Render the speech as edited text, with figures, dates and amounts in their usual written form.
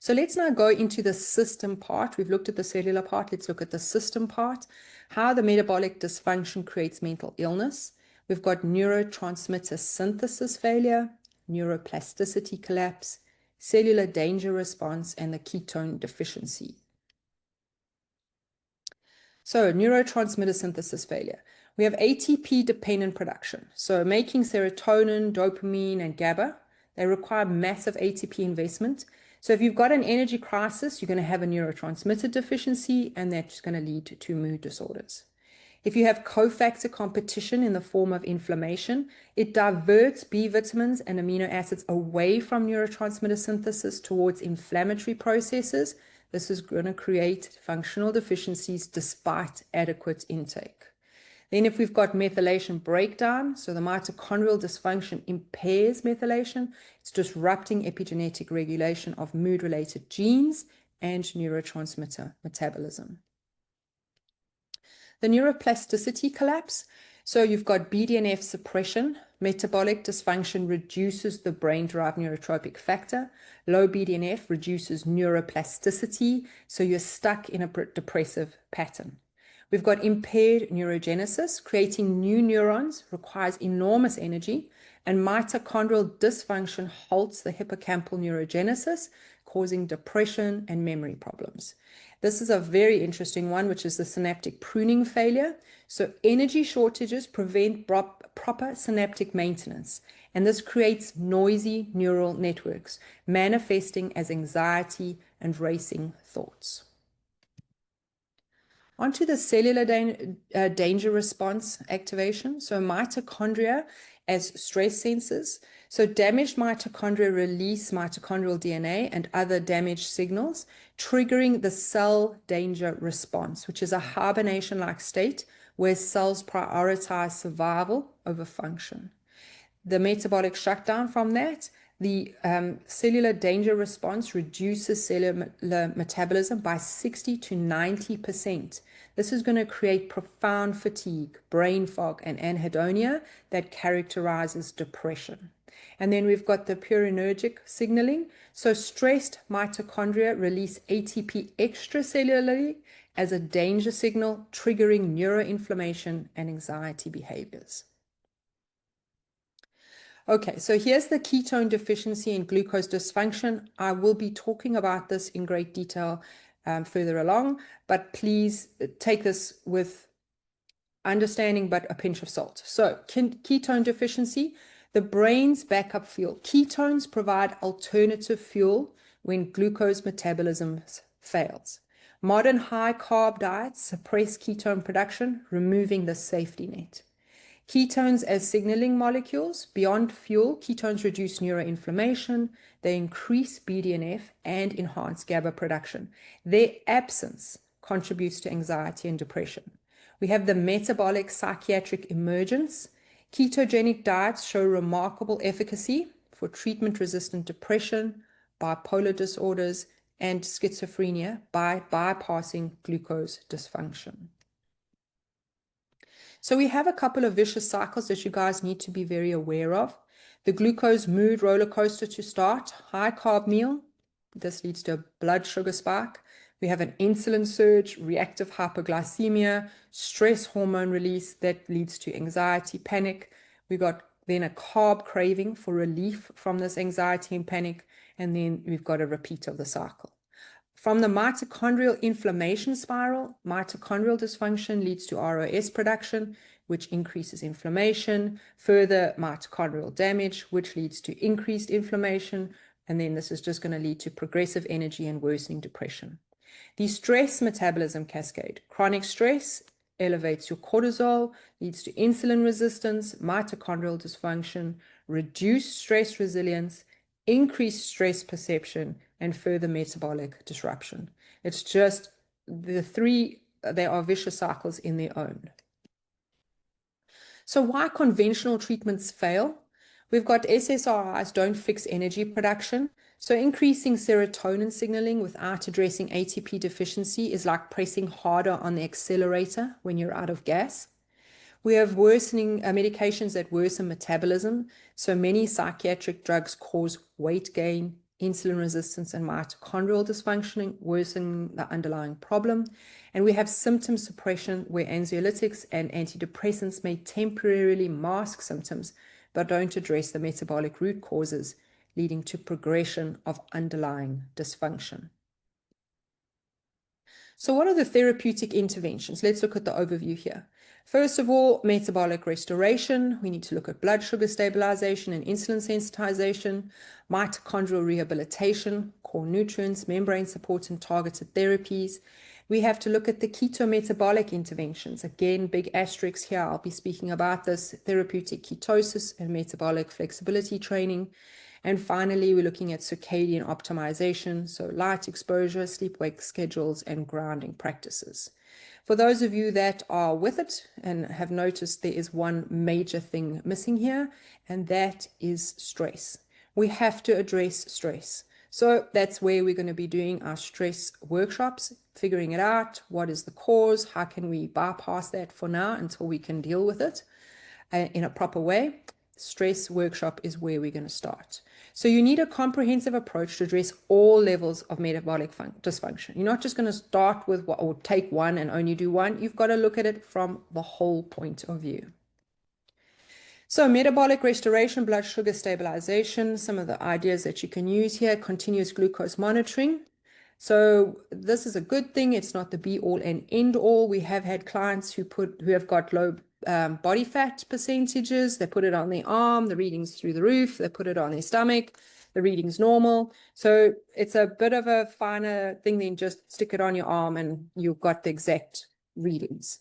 So let's now go into the system part. We've looked at the cellular part. Let's look at the system part, how the metabolic dysfunction creates mental illness. We've got neurotransmitter synthesis failure, neuroplasticity collapse, cellular danger response, and the ketone deficiency. So neurotransmitter synthesis failure. We have ATP-dependent production. So making serotonin, dopamine, and GABA, they require massive ATP investment. So if you've got an energy crisis, you're going to have a neurotransmitter deficiency, and that's going to lead to mood disorders. If you have cofactor competition in the form of inflammation, it diverts B vitamins and amino acids away from neurotransmitter synthesis towards inflammatory processes. This is going to create functional deficiencies despite adequate intake. Then if we've got methylation breakdown, so the mitochondrial dysfunction impairs methylation, it's disrupting epigenetic regulation of mood-related genes and neurotransmitter metabolism. The neuroplasticity collapse, so you've got BDNF suppression, metabolic dysfunction reduces the brain-derived neurotrophic factor, low BDNF reduces neuroplasticity, so you're stuck in a depressive pattern. We've got impaired neurogenesis, creating new neurons requires enormous energy, and mitochondrial dysfunction halts the hippocampal neurogenesis, causing depression and memory problems. This is a very interesting one, which is the synaptic pruning failure. So energy shortages prevent proper synaptic maintenance, and this creates noisy neural networks, manifesting as anxiety and racing thoughts. Onto the cellular danger response activation. So mitochondria as stress sensors. So damaged mitochondria release mitochondrial DNA and other damaged signals, triggering the cell danger response, which is a hibernation-like state where cells prioritize survival over function. The metabolic shutdown from that, the cellular danger response reduces cellular metabolism by 60 to 90%. This is going to create profound fatigue, brain fog, and anhedonia that characterizes depression. And then we've got the purinergic signaling. So stressed mitochondria release ATP extracellularly as a danger signal, triggering neuroinflammation and anxiety behaviors. Okay, so here's the ketone deficiency and glucose dysfunction. I will be talking about this in great detail further along, but please take this with understanding but a pinch of salt. So ketone deficiency, the brain's backup fuel. Ketones provide alternative fuel when glucose metabolism fails. Modern high-carb diets suppress ketone production, removing the safety net. Ketones as signaling molecules. Beyond fuel, ketones reduce neuroinflammation, they increase BDNF and enhance GABA production. Their absence contributes to anxiety and depression. We have the metabolic psychiatric emergence. Ketogenic diets show remarkable efficacy for treatment-resistant depression, bipolar disorders, and schizophrenia by bypassing glucose dysfunction. So we have a couple of vicious cycles that you guys need to be very aware of. The glucose mood roller coaster to start, high carb meal. This leads to a blood sugar spike. We have an insulin surge, reactive hypoglycemia, stress hormone release that leads to anxiety, panic. We got then a carb craving for relief from this anxiety and panic. And then we've got a repeat of the cycle. From the mitochondrial inflammation spiral, mitochondrial dysfunction leads to ROS production, which increases inflammation, further mitochondrial damage, which leads to increased inflammation, and then this is just going to lead to progressive energy and worsening depression. The stress metabolism cascade. Chronic stress elevates your cortisol, leads to insulin resistance, mitochondrial dysfunction, reduced stress resilience, increased stress perception, and further metabolic disruption. It's just the three, they are vicious cycles in their own. So why conventional treatments fail? We've got SSRIs don't fix energy production. So increasing serotonin signaling without addressing ATP deficiency is like pressing harder on the accelerator when you're out of gas. We have worsening medications that worsen metabolism. So many psychiatric drugs cause weight gain, insulin resistance, and mitochondrial dysfunction, worsening the underlying problem. And we have symptom suppression, where anxiolytics and antidepressants may temporarily mask symptoms, but don't address the metabolic root causes, leading to progression of underlying dysfunction. So what are the therapeutic interventions? Let's look at the overview here. First of all, metabolic restoration. We need to look at blood sugar stabilization and insulin sensitization, mitochondrial rehabilitation, core nutrients, membrane support, and targeted therapies. We have to look at the keto-metabolic interventions. Again, big asterisks here. I'll be speaking about this: therapeutic ketosis and metabolic flexibility training. And finally, we're looking at circadian optimization, so light exposure, sleep-wake schedules, and grounding practices. For those of you that are with it and have noticed, there is one major thing missing here, and that is stress. We have to address stress. So that's where we're going to be doing our stress workshops, figuring it out. What is the cause? How can we bypass that for now until we can deal with it in a proper way? Stress workshop is where we're going to start. So you need a comprehensive approach to address all levels of metabolic dysfunction. You're not just going to start with or take one and only do one. You've got to look at it from the whole point of view. So metabolic restoration, blood sugar stabilization, some of the ideas that you can use here: continuous glucose monitoring. So this is a good thing. It's not the be all and end all. We have had clients who have got low body fat percentages. They put it on their arm, the reading's through the roof. They put it on their stomach, the reading's normal. So it's a bit of a finer thing than just stick it on your arm and you've got the exact readings.